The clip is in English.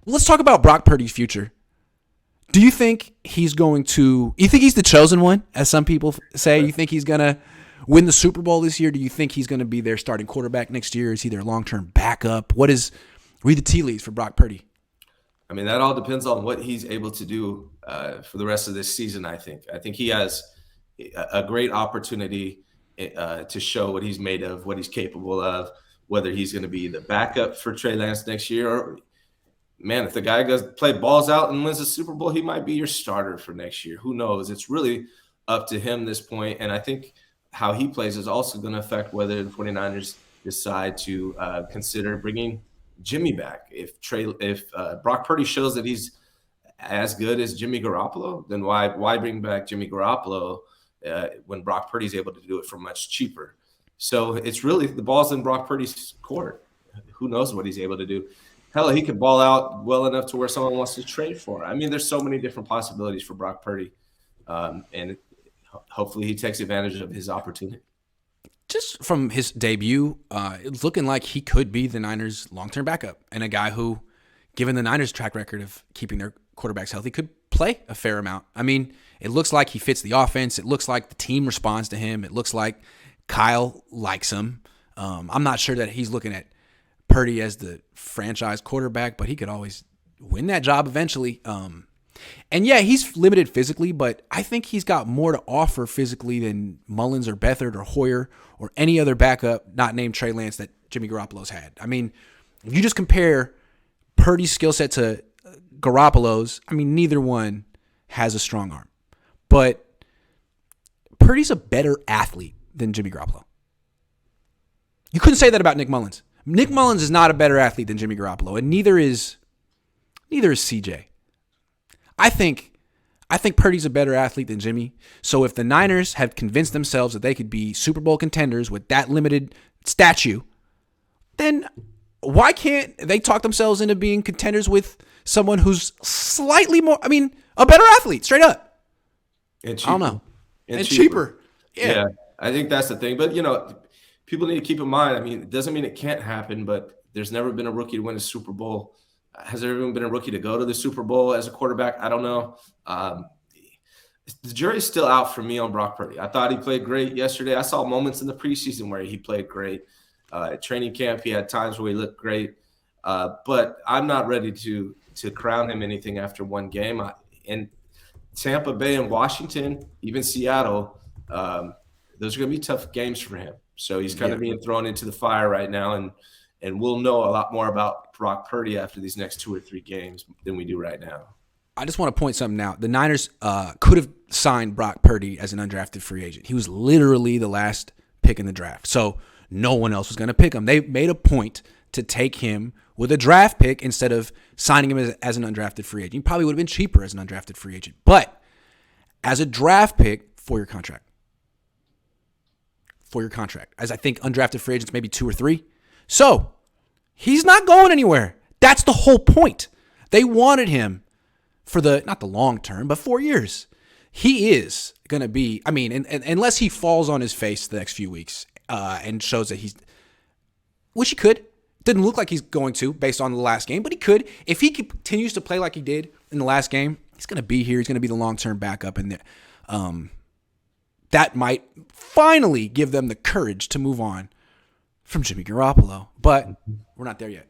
let's talk about Brock Purdy's future. Do you think he's going to? You think he's the chosen one, as some people say? You think he's going to win the Super Bowl this year? Do you think he's going to be their starting quarterback next year? Is he their long-term backup? Read the tea leaves for Brock Purdy? I mean, that all depends on what he's able to do for the rest of this season. I think he has a great opportunity to show what he's made of, what he's capable of. Whether he's going to be the backup for Trey Lance next year, or man, if the guy goes play balls out and wins the Super Bowl, he might be your starter for next year. Who knows? It's really up to him this point. And I think how he plays is also going to affect whether the 49ers decide to consider bringing Jimmy back. If Brock Purdy shows that he's as good as Jimmy Garoppolo, then why bring back Jimmy Garoppolo when Brock Purdy's able to do it for much cheaper? So it's really the ball's in Brock Purdy's court. Who knows what he's able to do? Hell, he could ball out well enough to where someone wants to trade for him. I mean, there's so many different possibilities for Brock Purdy, and hopefully he takes advantage of his opportunity. Just from his debut, it's looking like he could be the Niners' long-term backup, and a guy who, given the Niners' track record of keeping their quarterbacks healthy, could play a fair amount. I mean, it looks like he fits the offense. It looks like the team responds to him. It looks like Kyle likes him. I'm not sure that he's looking at Purdy as the franchise quarterback, but he could always win that job eventually. And yeah, he's limited physically, but I think he's got more to offer physically than Mullins or Beathard or Hoyer or any other backup not named Trey Lance that Jimmy Garoppolo's had. I mean, if you just compare Purdy's skill set to Garoppolo's, I mean, neither one has a strong arm. But Purdy's a better athlete than Jimmy Garoppolo. You couldn't say that about Nick Mullins. Nick Mullins is not a better athlete than Jimmy Garoppolo, and neither is CJ. I think Purdy's a better athlete than Jimmy. So if the Niners have convinced themselves that they could be Super Bowl contenders with that limited statue, then why can't they talk themselves into being contenders with someone who's slightly more, I mean, a better athlete, straight up? And cheaper. I don't know. And cheaper. Yeah. I think that's the thing. But, people need to keep in mind, I mean, it doesn't mean it can't happen, but there's never been a rookie to win a Super Bowl. Has there even been a rookie to go to the Super Bowl as a quarterback? I don't know. The jury's still out for me on Brock Purdy. I thought he played great yesterday. I saw moments in the preseason where he played great. At training camp, he had times where he looked great. But I'm not ready to crown him anything after one game. In Tampa Bay and Washington, even Seattle, those are going to be tough games for him. So he's kind of being thrown into the fire right now, and we'll know a lot more about Brock Purdy after these next 2 or 3 games than we do right now. I just want to point something out. The Niners could have signed Brock Purdy as an undrafted free agent. He was literally the last pick in the draft. So no one else was going to pick him. They made a point to take him with a draft pick instead of signing him as an undrafted free agent. He probably would have been cheaper as an undrafted free agent. But as a draft pick, 4-year contract. 4-year contract. As I think undrafted free agents, maybe 2 or 3. So he's not going anywhere. That's the whole point. They wanted him for not the long term, but 4 years. He is going to be, I mean, unless he falls on his face the next few weeks and shows that which he could. Didn't look like he's going to based on the last game, but he could. If he continues to play like he did in the last game, he's going to be here. He's going to be the long-term backup. And that might finally give them the courage to move on from Jimmy Garoppolo. But we're not there yet.